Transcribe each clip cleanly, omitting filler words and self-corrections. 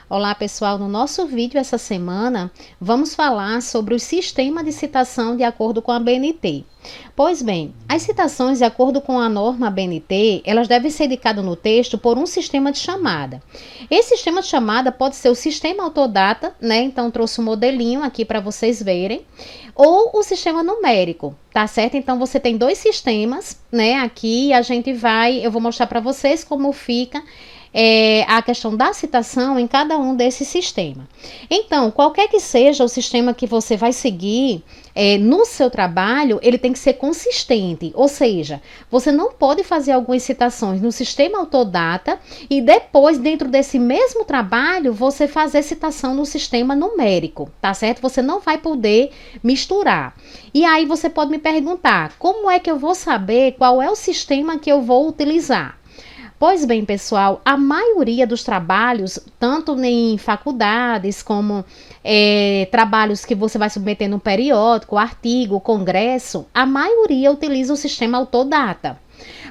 Olá pessoal, no nosso vídeo essa semana vamos falar sobre o sistema de citação de acordo com a BNT. Pois bem, as citações de acordo com a norma BNT, elas devem ser indicadas no texto por um sistema de chamada. Esse sistema de chamada pode ser o sistema autodata, né? Então trouxe um modelinho aqui para vocês verem, ou o sistema numérico, tá certo? Então você tem dois sistemas, né? Aqui eu vou mostrar para vocês como fica a questão da citação em cada um desses sistemas. Então, qualquer que seja o sistema que você vai seguir no seu trabalho, ele tem que ser consistente, ou seja, você não pode fazer algumas citações no sistema autodata e depois, dentro desse mesmo trabalho, você fazer citação no sistema numérico, tá certo? Você não vai poder misturar. E aí você pode me perguntar, como é que eu vou saber qual é o sistema que eu vou utilizar? Pois bem, pessoal, a maioria dos trabalhos, tanto em faculdades como trabalhos que você vai submeter no periódico, artigo, congresso, a maioria utiliza o sistema autodata.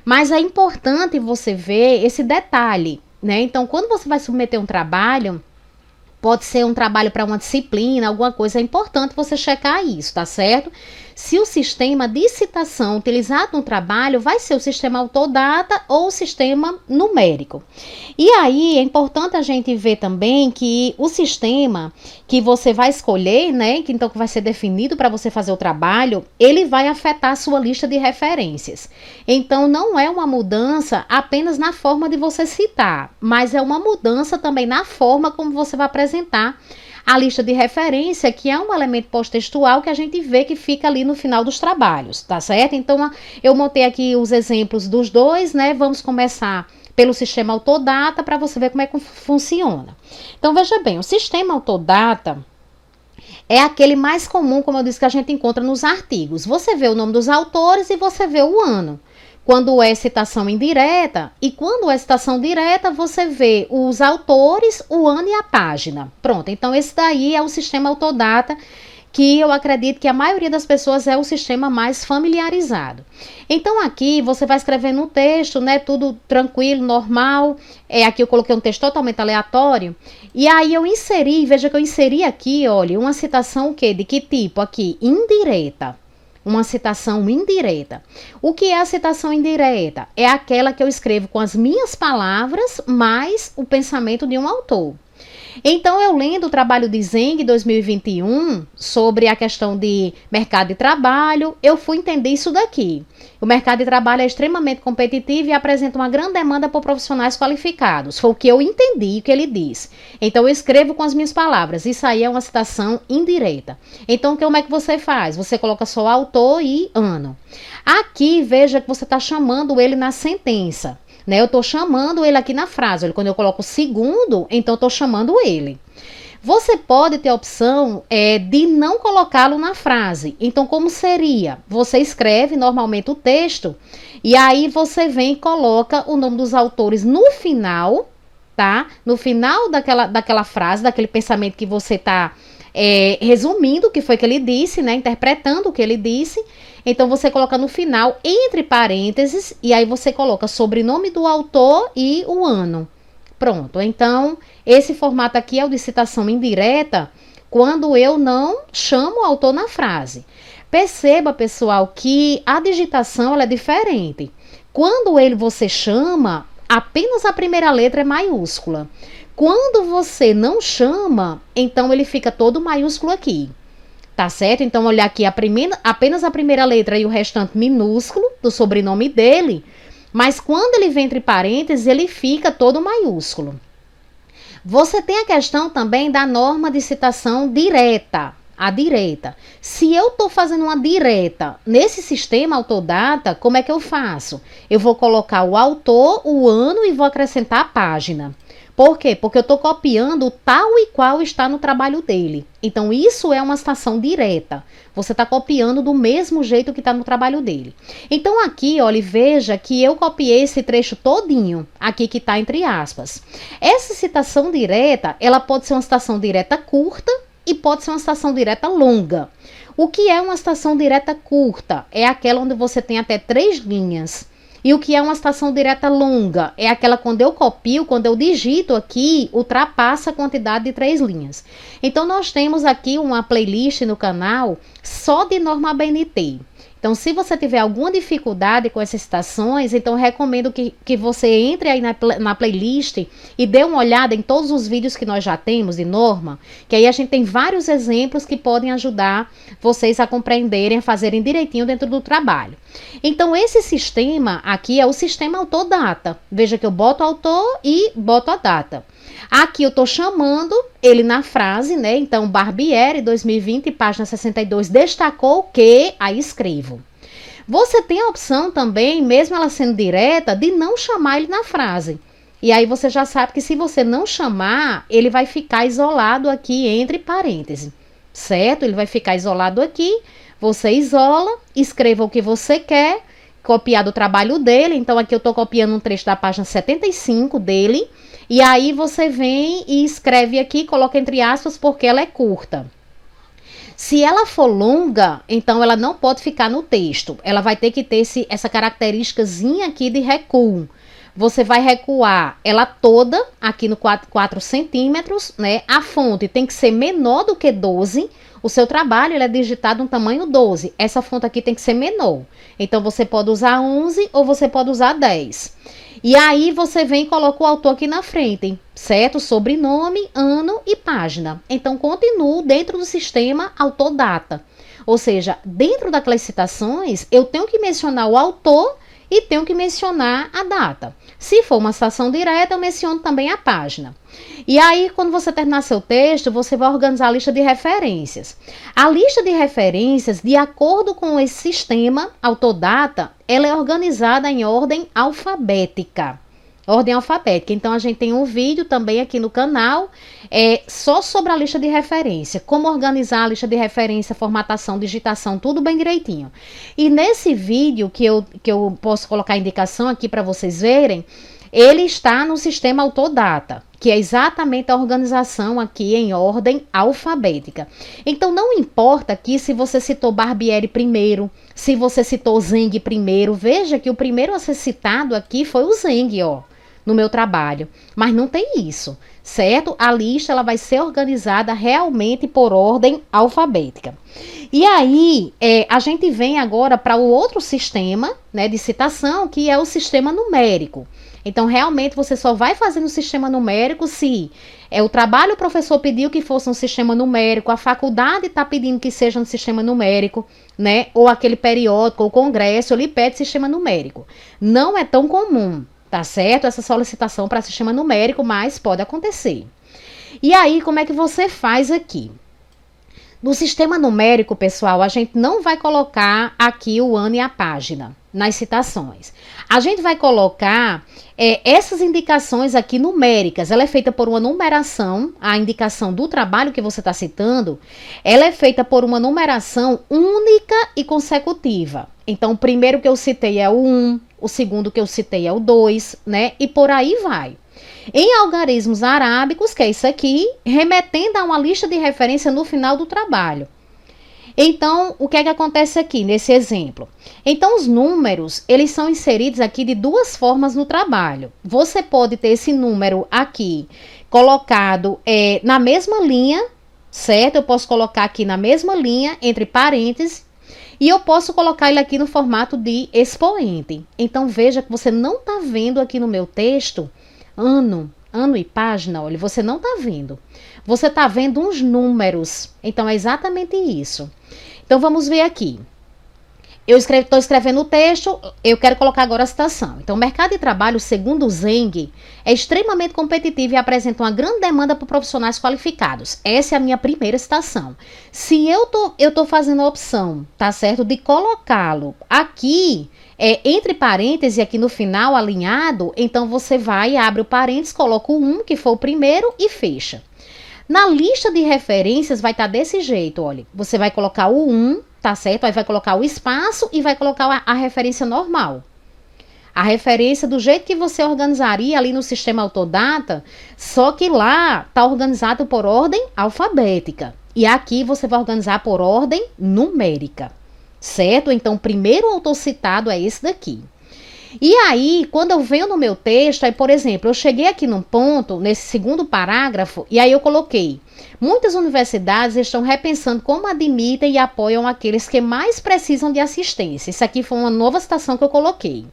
Mas é importante você ver esse detalhe, né? Então, quando você vai submeter um trabalho, pode ser um trabalho para uma disciplina, alguma coisa, é importante você checar isso, tá certo? Se o sistema de citação utilizado no trabalho vai ser o sistema autodata ou o sistema numérico. E aí é importante a gente ver também que o sistema que você vai escolher, né, que vai ser definido para você fazer o trabalho, ele vai afetar a sua lista de referências. Então não é uma mudança apenas na forma de você citar, mas é uma mudança também na forma como você vai apresentar a lista de referência, que é um elemento pós-textual que a gente vê que fica ali no final dos trabalhos, tá certo? Então, eu montei aqui os exemplos dos dois, né? Vamos começar pelo sistema autodata para você ver como é que funciona. Então, veja bem, o sistema autodata é aquele mais comum, como eu disse, que a gente encontra nos artigos. Você vê o nome dos autores e você vê o ano. Quando é citação indireta e quando é citação direta, você vê os autores, o ano e a página. Pronto, então esse daí é o sistema autodata, que eu acredito que a maioria das pessoas é o sistema mais familiarizado. Então aqui você vai escrevendo um texto, né, tudo tranquilo, normal. Aqui eu coloquei um texto totalmente aleatório. E aí veja que eu inseri aqui, olha, uma citação de que tipo aqui? Indireta. Uma citação indireta. O que é a citação indireta? É aquela que eu escrevo com as minhas palavras mais o pensamento de um autor. Então, eu lendo o trabalho de Zeng 2021 sobre a questão de mercado de trabalho, eu fui entender isso daqui. O mercado de trabalho é extremamente competitivo e apresenta uma grande demanda por profissionais qualificados. Foi o que eu entendi, o que ele diz. Então, eu escrevo com as minhas palavras. Isso aí é uma citação indireta. Então, como é que você faz? Você coloca só autor e ano. Aqui, veja que você está chamando ele na sentença. Né? Eu estou chamando ele aqui na frase. Quando eu coloco segundo, então eu estou chamando ele. Você pode ter a opção de não colocá-lo na frase. Então, como seria? Você escreve normalmente o texto e aí você vem e coloca o nome dos autores no final, tá? No final daquela frase, daquele pensamento que você está resumindo o que foi que ele disse, né? Interpretando o que ele disse. Então, você coloca no final, entre parênteses, e aí você coloca sobrenome do autor e o ano. Pronto. Então, esse formato aqui é o de citação indireta, quando eu não chamo o autor na frase. Perceba, pessoal, que a digitação ela é diferente. Quando você chama, apenas a primeira letra é maiúscula. Quando você não chama, então ele fica todo maiúsculo aqui. Tá certo? Então, olhar aqui apenas a primeira letra e o restante minúsculo do sobrenome dele. Mas quando ele vem entre parênteses, ele fica todo maiúsculo. Você tem a questão também da norma de citação direta. A direta. Se eu estou fazendo uma direta nesse sistema autodata, como é que eu faço? Eu vou colocar o autor, o ano e vou acrescentar a página. Por quê? Porque eu estou copiando tal e qual está no trabalho dele. Então, isso é uma citação direta. Você está copiando do mesmo jeito que está no trabalho dele. Então, aqui, olha, veja que eu copiei esse trecho todinho, aqui que está entre aspas. Essa citação direta, ela pode ser uma citação direta curta e pode ser uma citação direta longa. O que é uma citação direta curta? É aquela onde você tem até 3 linhas. E o que é uma citação direta longa? É aquela quando eu copio, quando eu digito aqui, ultrapassa a quantidade de 3 linhas. Então, nós temos aqui uma playlist no canal só de norma ABNT. Então, se você tiver alguma dificuldade com essas citações, então recomendo que você entre aí na playlist e dê uma olhada em todos os vídeos que nós já temos de norma, que aí a gente tem vários exemplos que podem ajudar vocês a compreenderem, a fazerem direitinho dentro do trabalho. Então, esse sistema aqui é o sistema autor-data. Veja que eu boto autor e boto a data. Aqui eu estou chamando ele na frase, né? Então, Barbieri, 2020, página 62, destacou que, aí escrevo. Você tem a opção também, mesmo ela sendo direta, de não chamar ele na frase. E aí você já sabe que se você não chamar, ele vai ficar isolado aqui entre parênteses, certo? Ele vai ficar isolado aqui, você isola, escreva o que você quer, copiar do trabalho dele. Então, aqui eu estou copiando um trecho da página 75 dele. E aí você vem e escreve aqui, coloca entre aspas, porque ela é curta. Se ela for longa, então ela não pode ficar no texto. Ela vai ter que ter essa característicazinha aqui de recuo. Você vai recuar ela toda aqui no 4 centímetros, né? A fonte tem que ser menor do que 12. O seu trabalho ele é digitado no tamanho 12. Essa fonte aqui tem que ser menor. Então, você pode usar 11 ou você pode usar 10. E aí, você vem e coloca o autor aqui na frente, certo? Sobrenome, ano e página. Então, continuo dentro do sistema autor-data. Ou seja, dentro daquelas citações, eu tenho que mencionar o autor e tenho que mencionar a data. Se for uma citação direta, eu menciono também a página. E aí, quando você terminar seu texto, você vai organizar a lista de referências. A lista de referências, de acordo com esse sistema autor-data, ela é organizada em ordem alfabética. Ordem alfabética. Então, a gente tem um vídeo também aqui no canal, só sobre a lista de referência. Como organizar a lista de referência, formatação, digitação, tudo bem direitinho. E nesse vídeo, que eu posso colocar a indicação aqui para vocês verem, ele está no sistema autor-data, que é exatamente a organização aqui em ordem alfabética. Então, não importa aqui se você citou Barbieri primeiro, se você citou Zeng primeiro. Veja que o primeiro a ser citado aqui foi o Zeng, ó, no meu trabalho. Mas não tem isso, certo? A lista ela vai ser organizada realmente por ordem alfabética. E aí, a gente vem agora para o outro sistema, né, de citação, que é o sistema numérico. Então, realmente, você só vai fazer no sistema numérico se o trabalho o professor pediu que fosse um sistema numérico, a faculdade está pedindo que seja um sistema numérico, né? Ou aquele periódico, ou congresso, ele pede sistema numérico. Não é tão comum, tá certo? Essa solicitação para sistema numérico, mas pode acontecer. E aí, como é que você faz aqui? No sistema numérico, pessoal, a gente não vai colocar aqui o ano e a página nas citações. A gente vai colocar essas indicações aqui numéricas. Ela é feita por uma numeração, a indicação do trabalho que você está citando, ela é feita por uma numeração única e consecutiva. Então, o primeiro que eu citei é o 1, o segundo que eu citei é o 2, né? E por aí vai. Em algarismos arábicos, que é isso aqui, remetendo a uma lista de referência no final do trabalho. Então, o que é que acontece aqui nesse exemplo? Então, os números, eles são inseridos aqui de duas formas no trabalho. Você pode ter esse número aqui colocado na mesma linha, certo? Eu posso colocar aqui na mesma linha, entre parênteses, e eu posso colocar ele aqui no formato de expoente. Então, veja que você não está vendo aqui no meu texto ano e página, olha, você não está vendo. Você está vendo uns números. Então, é exatamente isso. Então, vamos ver aqui. Eu estou escrevendo o texto, eu quero colocar agora a citação. Então, o mercado de trabalho, segundo o Zeng, é extremamente competitivo e apresenta uma grande demanda por profissionais qualificados. Essa é a minha primeira citação. Se eu tô fazendo a opção, tá certo, de colocá-lo aqui, entre parênteses, aqui no final, alinhado, então você vai, abre o parênteses, coloca o 1, que foi o primeiro, e fecha. Na lista de referências vai estar desse jeito, olha. Você vai colocar o 1, tá certo? Aí vai colocar o espaço e vai colocar a referência normal. A referência do jeito que você organizaria ali no sistema autor-data, só que lá tá organizado por ordem alfabética. E aqui você vai organizar por ordem numérica, certo? Então, o primeiro autor citado é esse daqui. E aí, quando eu venho no meu texto, aí, por exemplo, eu cheguei aqui num ponto, nesse segundo parágrafo, e aí eu coloquei: muitas universidades estão repensando como admitem e apoiam aqueles que mais precisam de assistência. Isso aqui foi uma nova citação que eu coloquei.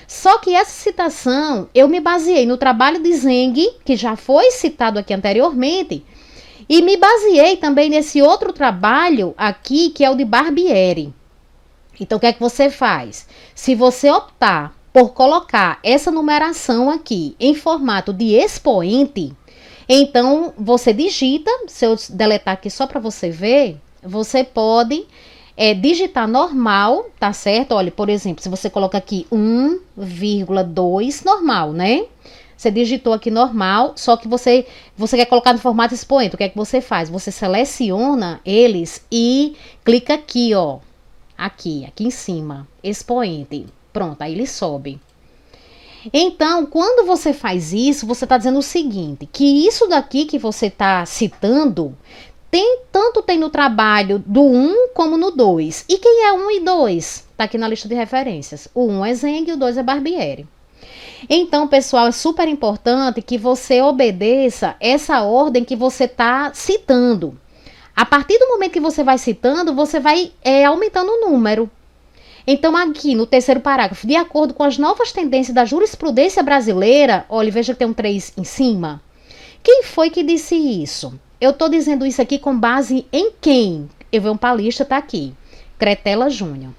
Só que essa citação, eu me baseei no trabalho de Zeng, que já foi citado aqui anteriormente, e me baseei também nesse outro trabalho aqui, que é o de Barbieri. Então, o que é que você faz? Se você optar por colocar essa numeração aqui em formato de expoente, então você digita, se eu deletar aqui só para você ver, você pode digitar normal, tá certo? Olha, por exemplo, se você coloca aqui 1,2 normal, né? Você digitou aqui normal, só que você quer colocar no formato expoente. O que é que você faz? Você seleciona eles e clica aqui, ó. Aqui em cima, expoente. Pronto, aí ele sobe. Então, quando você faz isso, você está dizendo o seguinte, que isso daqui que você está citando, tanto tem no trabalho do 1 como no 2. E quem é 1 e 2? Está aqui na lista de referências. O 1 é Zeng e o 2 é Barbieri. Então, pessoal, é super importante que você obedeça essa ordem que você está citando. A partir do momento que você vai citando, você vai aumentando o número. Então, aqui no terceiro parágrafo, de acordo com as novas tendências da jurisprudência brasileira, olha, veja que tem um 3 em cima. Quem foi que disse isso? Eu estou dizendo isso aqui com base em quem? Eu vejo um palestra, tá aqui. Cretela Júnior.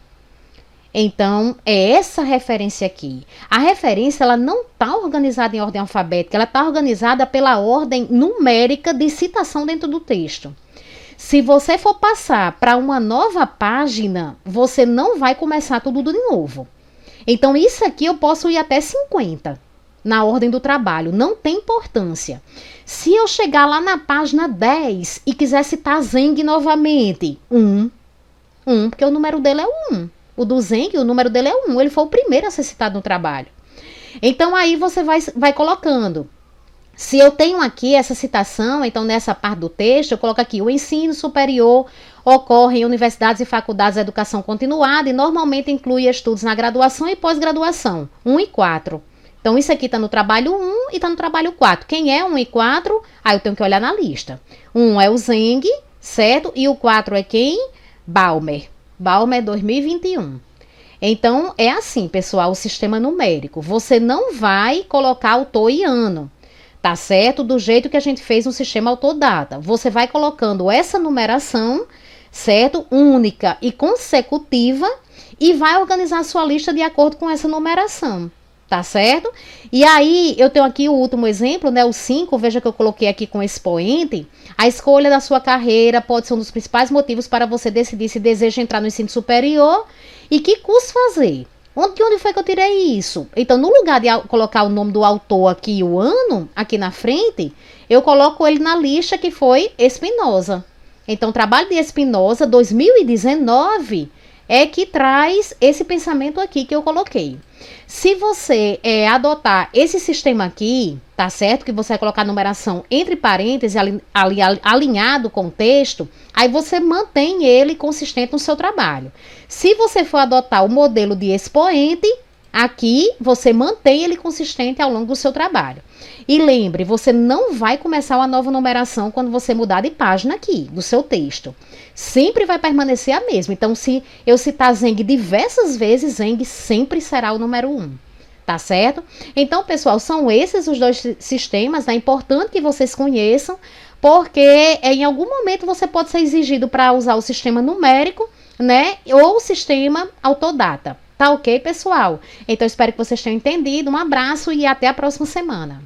Então, é essa referência aqui. A referência, ela não está organizada em ordem alfabética, ela está organizada pela ordem numérica de citação dentro do texto. Se você for passar para uma nova página, você não vai começar tudo de novo. Então, isso aqui eu posso ir até 50 na ordem do trabalho, não tem importância. Se eu chegar lá na página 10 e quiser citar Zeng novamente, 1, porque o número dele é 1. O do Zeng, o número dele é 1, ele foi o primeiro a ser citado no trabalho. Então, aí você vai colocando. Se eu tenho aqui essa citação, então nessa parte do texto, eu coloco aqui: o ensino superior ocorre em universidades e faculdades de educação continuada e normalmente inclui estudos na graduação e pós-graduação, 1 e 4. Então, isso aqui está no trabalho 1 e está no trabalho 4. Quem é 1 e 4? Aí eu tenho que olhar na lista. 1 é o Zeng, certo? E o 4 é quem? Balmer. Balmer 2021. Então, é assim, pessoal, o sistema numérico. Você não vai colocar autor e ano. Tá certo? Do jeito que a gente fez no sistema Autodata. Você vai colocando essa numeração, certo? Única e consecutiva e vai organizar a sua lista de acordo com essa numeração. Tá certo? E aí, eu tenho aqui o último exemplo, né? O 5, veja que eu coloquei aqui com expoente. A escolha da sua carreira pode ser um dos principais motivos para você decidir se deseja entrar no ensino superior e que curso fazer. Onde foi que eu tirei isso? Então, no lugar de colocar o nome do autor aqui e o ano, aqui na frente, eu coloco ele na lista que foi Espinosa. Então, o trabalho de Espinosa, 2019, é que traz esse pensamento aqui que eu coloquei. Se você adotar esse sistema aqui, tá certo? Que você vai colocar a numeração entre parênteses, alinhado com o texto, aí você mantém ele consistente no seu trabalho. Se você for adotar o modelo de expoente, aqui você mantém ele consistente ao longo do seu trabalho. E lembre, você não vai começar uma nova numeração quando você mudar de página aqui, do seu texto. Sempre vai permanecer a mesma. Então, se eu citar Zeng diversas vezes, Zeng sempre será o número 1. Tá certo? Então, pessoal, são esses os dois sistemas. É importante que vocês conheçam, porque em algum momento você pode ser exigido para usar o sistema numérico, né? Ou o sistema Autodata. Tá ok, pessoal? Então, espero que vocês tenham entendido. Um abraço e até a próxima semana.